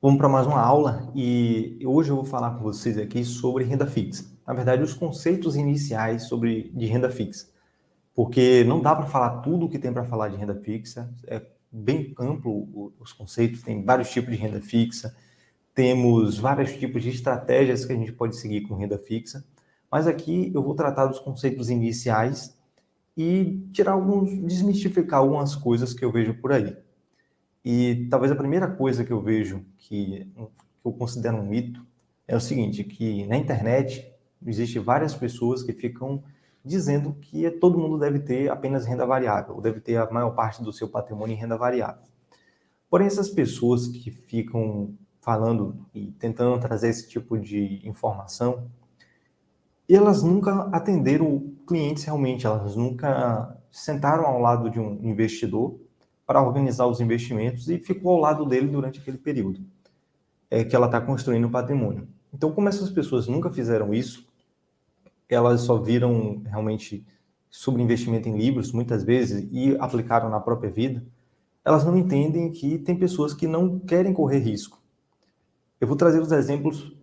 Vamos para mais uma aula e hoje eu vou falar com vocês aqui sobre renda fixa. Na verdade, os conceitos iniciais de renda fixa, porque não dá para falar tudo o que tem para falar de renda fixa, é bem amplo os conceitos, tem vários tipos de renda fixa, temos vários tipos de estratégias que a gente pode seguir com renda fixa, mas aqui eu vou tratar dos conceitos iniciais e desmistificar algumas coisas que eu vejo por aí. E talvez a primeira coisa que eu vejo que eu considero um mito é o seguinte, que na internet existe várias pessoas que ficam dizendo que todo mundo deve ter apenas renda variável, ou deve ter a maior parte do seu patrimônio em renda variável. Porém, essas pessoas que ficam falando e tentando trazer esse tipo de informação, elas nunca atenderam clientes realmente, elas nunca sentaram ao lado de um investidor para organizar os investimentos e ficou ao lado dele durante aquele período que ela está construindo o patrimônio. Então, como essas pessoas nunca fizeram isso, elas só viram realmente sobre investimento em livros, muitas vezes, e aplicaram na própria vida, elas não entendem que tem pessoas que não querem correr risco. Eu vou trazer os exemplos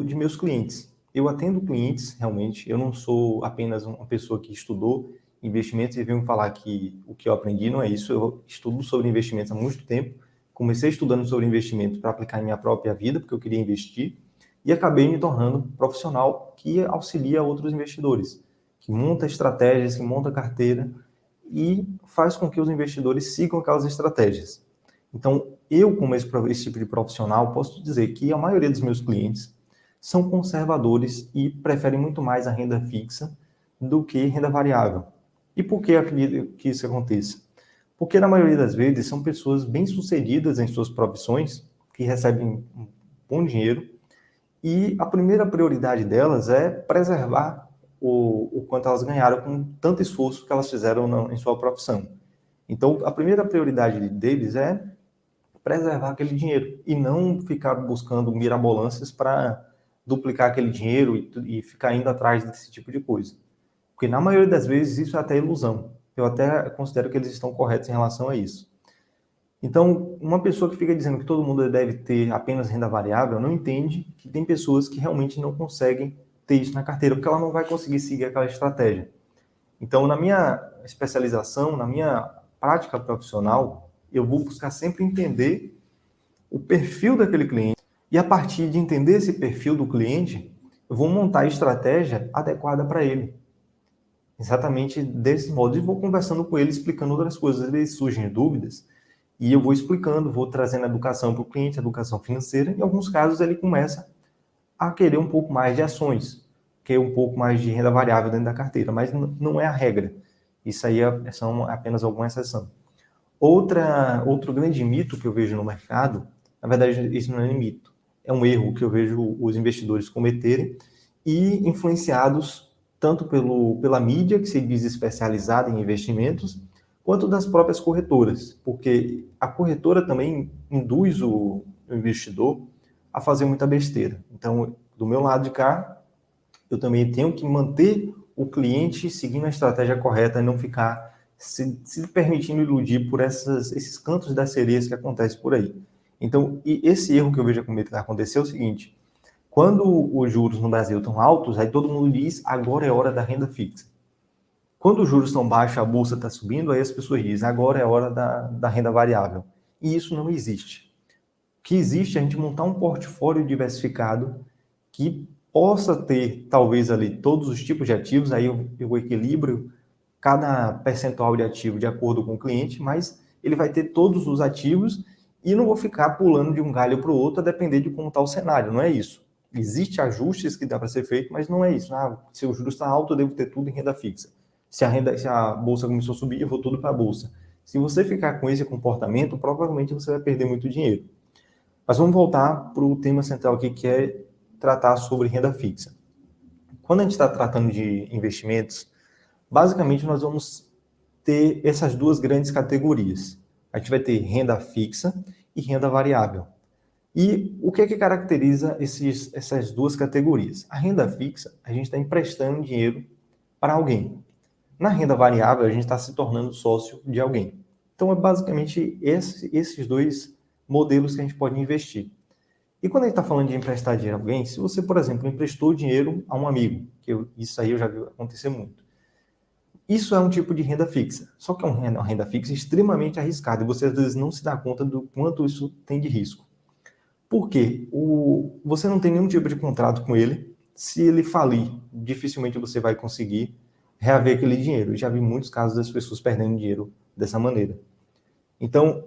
de meus clientes. Eu atendo clientes, realmente, eu não sou apenas uma pessoa que estudou investimentos e veio me falar que o que eu aprendi não é isso. Eu estudo sobre investimentos há muito tempo, comecei estudando sobre investimento para aplicar em minha própria vida, porque eu queria investir, e acabei me tornando profissional que auxilia outros investidores, que monta estratégias, que monta carteira e faz com que os investidores sigam aquelas estratégias. Então, eu, como esse tipo de profissional, posso dizer que a maioria dos meus clientes são conservadores e preferem muito mais a renda fixa do que renda variável. E por que eu acredito que isso aconteça? Porque, na maioria das vezes, são pessoas bem-sucedidas em suas profissões, que recebem um bom dinheiro, e a primeira prioridade delas é preservar o quanto elas ganharam com tanto esforço que elas fizeram em sua profissão. Então, a primeira prioridade deles é preservar aquele dinheiro e não ficar buscando mirabolâncias para duplicar aquele dinheiro e ficar indo atrás desse tipo de coisa. Porque na maioria das vezes isso é até ilusão. Eu até considero que eles estão corretos em relação a isso. Então, uma pessoa que fica dizendo que todo mundo deve ter apenas renda variável não entende que tem pessoas que realmente não conseguem ter isso na carteira, porque ela não vai conseguir seguir aquela estratégia. Então, na minha especialização, na minha prática profissional, eu vou buscar sempre entender o perfil daquele cliente e a partir de entender esse perfil do cliente, eu vou montar a estratégia adequada para ele. Exatamente desse modo. E vou conversando com ele, explicando outras coisas. Às vezes surgem dúvidas e eu vou explicando, vou trazendo educação para o cliente, educação financeira. Em alguns casos, ele começa a querer um pouco mais de ações, querer um pouco mais de renda variável dentro da carteira, mas não é a regra. Isso aí são apenas alguma exceção. Outro grande mito que eu vejo no mercado, na verdade, isso não é um mito, é um erro que eu vejo os investidores cometerem e influenciados tanto pela mídia, que se diz especializada em investimentos, quanto das próprias corretoras, porque a corretora também induz o investidor a fazer muita besteira. Então, do meu lado de cá, eu também tenho que manter o cliente seguindo a estratégia correta e não ficar se permitindo iludir por esses cantos das sereias que acontecem por aí. Então, e esse erro que eu vejo acontecer é o seguinte, quando os juros no Brasil estão altos, aí todo mundo diz, agora é hora da renda fixa. Quando os juros estão baixos, a bolsa está subindo, aí as pessoas dizem, agora é hora da renda variável. E isso não existe. O que existe é a gente montar um portfólio diversificado que possa ter, talvez, ali todos os tipos de ativos, aí eu equilibro cada percentual de ativo de acordo com o cliente, mas ele vai ter todos os ativos e não vou ficar pulando de um galho para o outro a depender de como está o cenário, não é isso. Existem ajustes que dá para ser feito, mas não é isso. Se o juros está alto, eu devo ter tudo em renda fixa. Se a bolsa começou a subir, eu vou tudo para a bolsa. Se você ficar com esse comportamento, provavelmente você vai perder muito dinheiro. Mas vamos voltar para o tema central aqui, que é tratar sobre renda fixa. Quando a gente está tratando de investimentos, basicamente nós vamos ter essas duas grandes categorias. A gente vai ter renda fixa e renda variável. E o que é que caracteriza essas duas categorias? A renda fixa, a gente está emprestando dinheiro para alguém. Na renda variável, a gente está se tornando sócio de alguém. Então, é basicamente esses dois modelos que a gente pode investir. E quando a gente está falando de emprestar dinheiro a alguém, se você, por exemplo, emprestou dinheiro a um amigo, isso aí eu já vi acontecer muito, isso é um tipo de renda fixa, só que é uma renda fixa extremamente arriscada e você às vezes não se dá conta do quanto isso tem de risco. Por quê? Você não tem nenhum tipo de contrato com ele. Se ele falir, dificilmente você vai conseguir reaver aquele dinheiro. Eu já vi muitos casos das pessoas perdendo dinheiro dessa maneira. Então,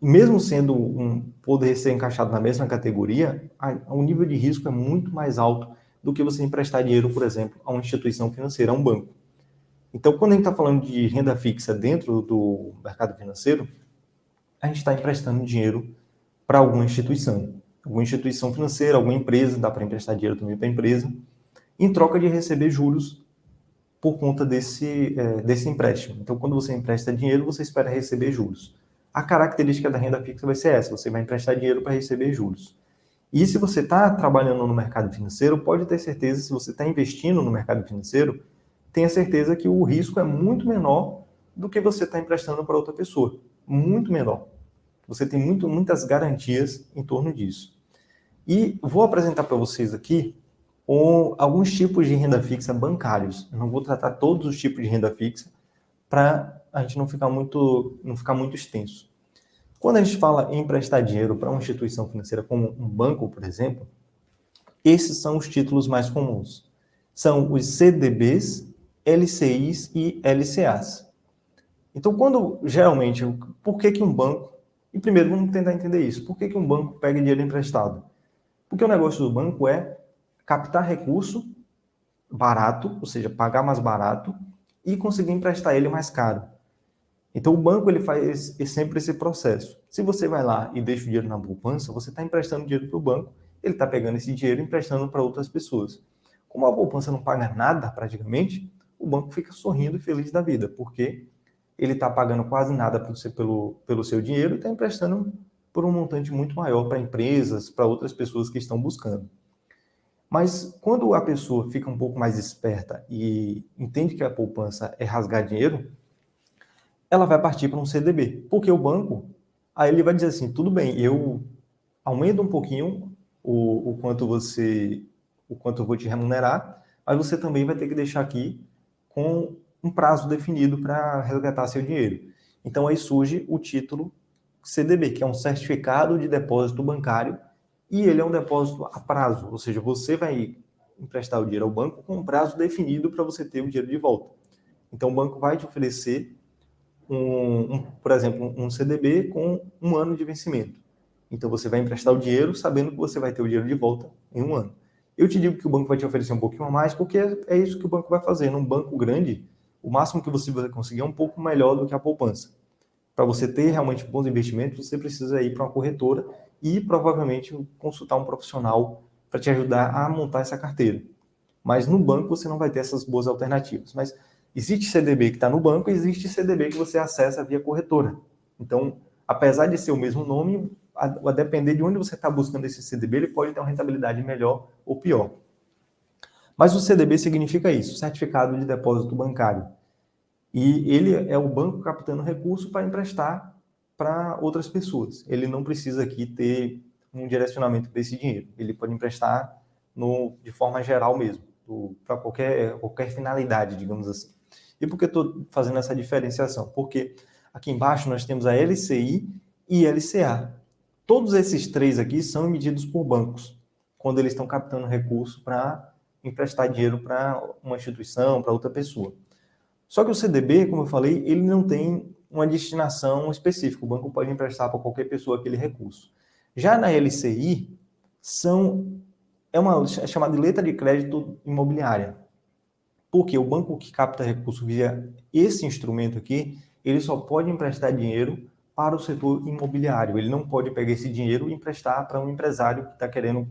mesmo sendo poder ser encaixado na mesma categoria, o nível de risco é muito mais alto do que você emprestar dinheiro, por exemplo, a uma instituição financeira, a um banco. Então, quando a gente está falando de renda fixa dentro do mercado financeiro, a gente está emprestando dinheiro para alguma instituição financeira, alguma empresa, dá para emprestar dinheiro também para a empresa, em troca de receber juros por conta desse empréstimo. Então, quando você empresta dinheiro, você espera receber juros. A característica da renda fixa vai ser essa, você vai emprestar dinheiro para receber juros. E se você está trabalhando no mercado financeiro, pode ter certeza, se você está investindo no mercado financeiro, tenha certeza que o risco é muito menor do que você está emprestando para outra pessoa. Muito menor. Você tem muitas garantias em torno disso. E vou apresentar para vocês aqui alguns tipos de renda fixa bancários. Eu não vou tratar todos os tipos de renda fixa para a gente não ficar muito extenso. Quando a gente fala em emprestar dinheiro para uma instituição financeira como um banco, por exemplo, esses são os títulos mais comuns. São os CDBs, LCIs e LCAs. Então, geralmente, por que um banco... E primeiro, vamos tentar entender isso. Por que um banco pega dinheiro emprestado? Porque o negócio do banco é captar recurso barato, ou seja, pagar mais barato, e conseguir emprestar ele mais caro. Então, o banco ele faz sempre esse processo. Se você vai lá e deixa o dinheiro na poupança, você está emprestando dinheiro para o banco, ele está pegando esse dinheiro e emprestando para outras pessoas. Como a poupança não paga nada, praticamente, o banco fica sorrindo e feliz da vida, porque ele está pagando quase nada pelo seu dinheiro e está emprestando por um montante muito maior para empresas, para outras pessoas que estão buscando. Mas quando a pessoa fica um pouco mais esperta e entende que a poupança é rasgar dinheiro, ela vai partir para um CDB, porque o banco, aí ele vai dizer assim, tudo bem, eu aumento um pouquinho o quanto eu vou te remunerar, mas você também vai ter que deixar aqui com um prazo definido para resgatar seu dinheiro. Então aí surge o título CDB, que é um certificado de depósito bancário, e ele é um depósito a prazo, ou seja, você vai emprestar o dinheiro ao banco com um prazo definido para você ter o dinheiro de volta. Então o banco vai te oferecer por exemplo, um CDB com 1 ano de vencimento. Então você vai emprestar o dinheiro sabendo que você vai ter o dinheiro de volta em 1 ano. Eu te digo que o banco vai te oferecer um pouquinho a mais, porque é isso que o banco vai fazer. Num banco grande, o máximo que você vai conseguir é um pouco melhor do que a poupança. Para você ter realmente bons investimentos, você precisa ir para uma corretora e provavelmente consultar um profissional para te ajudar a montar essa carteira. Mas no banco você não vai ter essas boas alternativas. Mas existe CDB que está no banco e existe CDB que você acessa via corretora. Então, apesar de ser o mesmo nome, a depender de onde você está buscando esse CDB, ele pode ter uma rentabilidade melhor ou pior. Mas o CDB significa isso, Certificado de Depósito Bancário. E ele é o banco captando recurso para emprestar para outras pessoas. Ele não precisa aqui ter um direcionamento para esse dinheiro. Ele pode emprestar de forma geral mesmo, para qualquer finalidade, digamos assim. E por que estou fazendo essa diferenciação? Porque aqui embaixo nós temos a LCI e LCA. Todos esses três aqui são emitidos por bancos, quando eles estão captando recurso para emprestar dinheiro para uma instituição, para outra pessoa. Só que o CDB, como eu falei, ele não tem uma destinação específica. O banco pode emprestar para qualquer pessoa aquele recurso. Já na LCI, é chamada de letra de crédito imobiliária. Porque o banco que capta recurso via esse instrumento aqui, ele só pode emprestar dinheiro para o setor imobiliário. Ele não pode pegar esse dinheiro e emprestar para um empresário que está querendo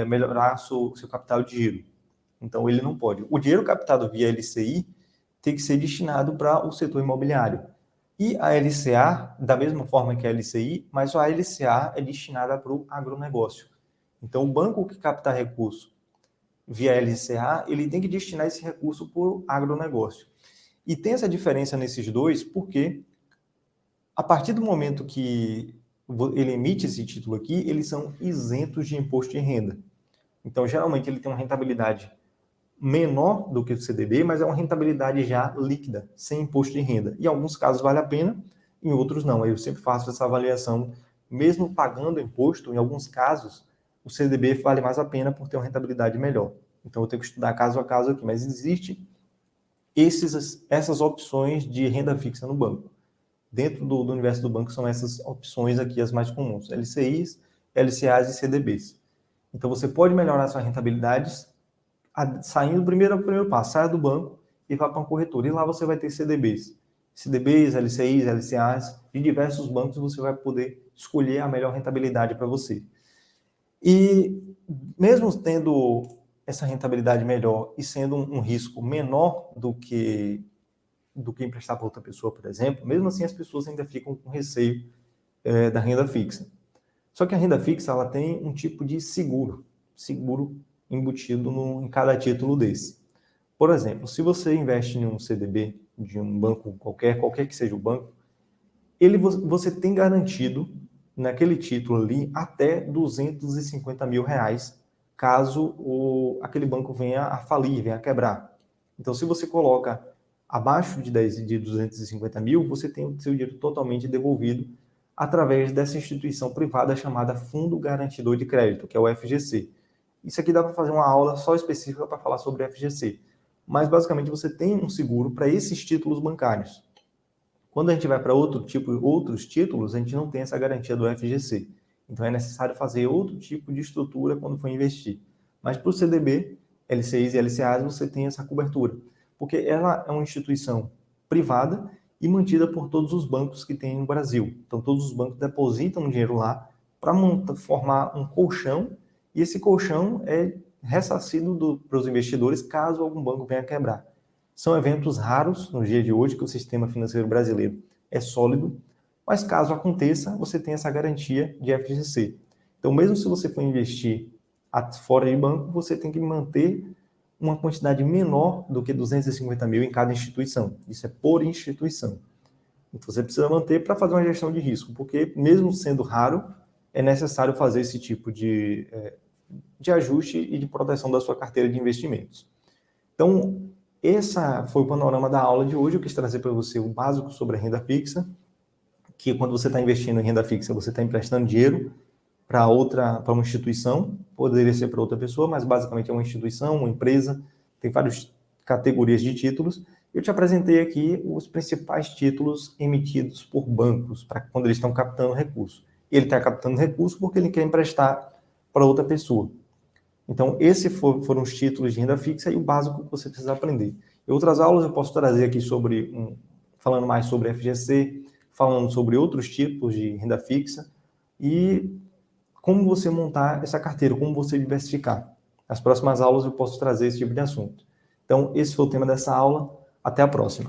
melhorar seu capital de giro. Então, ele não pode. O dinheiro captado via LCI tem que ser destinado para o setor imobiliário. E a LCA, da mesma forma que a LCI, mas a LCA é destinada para o agronegócio. Então, o banco que capta recurso via LCA, ele tem que destinar esse recurso para o agronegócio. E tem essa diferença nesses dois, porque a partir do momento que ele emite esse título aqui, eles são isentos de imposto de renda. Então, geralmente, ele tem uma rentabilidade menor do que o CDB, mas é uma rentabilidade já líquida, sem imposto de renda. Em alguns casos vale a pena, em outros não. Eu sempre faço essa avaliação, mesmo pagando imposto, em alguns casos, o CDB vale mais a pena por ter uma rentabilidade melhor. Então, eu tenho que estudar caso a caso aqui, mas existe essas opções de renda fixa no banco. Dentro do universo do banco são essas opções aqui as mais comuns, LCIs, LCAs e CDBs. Então, você pode melhorar suas rentabilidades saindo primeiro passo, saia do banco e vá para uma corretora. E lá você vai ter CDBs, LCIs, LCAs, de diversos bancos você vai poder escolher a melhor rentabilidade para você. E mesmo tendo essa rentabilidade melhor e sendo um risco menor do que emprestar para outra pessoa, por exemplo, mesmo assim as pessoas ainda ficam com receio da renda fixa. Só que a renda fixa ela tem um tipo de seguro embutido em cada título desse. Por exemplo, se você investe em um CDB de um banco qualquer que seja o banco, você tem garantido naquele título ali até 250 mil reais, caso aquele banco venha a falir, venha a quebrar. Então, se você coloca abaixo de 250 mil, você tem o seu dinheiro totalmente devolvido através dessa instituição privada chamada Fundo Garantidor de Crédito, que é o FGC. Isso aqui dá para fazer uma aula só específica para falar sobre FGC. Mas, basicamente, você tem um seguro para esses títulos bancários. Quando a gente vai para outros títulos, a gente não tem essa garantia do FGC. Então, é necessário fazer outro tipo de estrutura quando for investir. Mas para o CDB, LCIs e LCAs, você tem essa cobertura. Porque ela é uma instituição privada e mantida por todos os bancos que tem no Brasil. Então, todos os bancos depositam dinheiro lá para formar um colchão, e esse colchão é ressarcido para os investidores caso algum banco venha a quebrar. São eventos raros no dia de hoje que o sistema financeiro brasileiro é sólido, mas caso aconteça, você tem essa garantia de FGC. Então, mesmo se você for investir fora de banco, você tem que manter uma quantidade menor do que 250 mil em cada instituição. Isso é por instituição. Então, você precisa manter para fazer uma gestão de risco, porque mesmo sendo raro, é necessário fazer esse tipo de ajuste e de proteção da sua carteira de investimentos. Então, esse foi o panorama da aula de hoje. Eu quis trazer para você o básico sobre a renda fixa, que quando você está investindo em renda fixa, você está emprestando dinheiro para uma instituição, poderia ser para outra pessoa, mas basicamente é uma instituição, uma empresa, tem várias categorias de títulos. Eu te apresentei aqui os principais títulos emitidos por bancos, para quando eles estão captando recurso. Ele está captando recurso porque ele quer emprestar para outra pessoa. Então, esses foram os títulos de renda fixa e o básico que você precisa aprender. Em outras aulas eu posso trazer aqui falando mais sobre FGC, falando sobre outros tipos de renda fixa e como você montar essa carteira, como você diversificar. Nas próximas aulas eu posso trazer esse tipo de assunto. Então, esse foi o tema dessa aula. Até a próxima.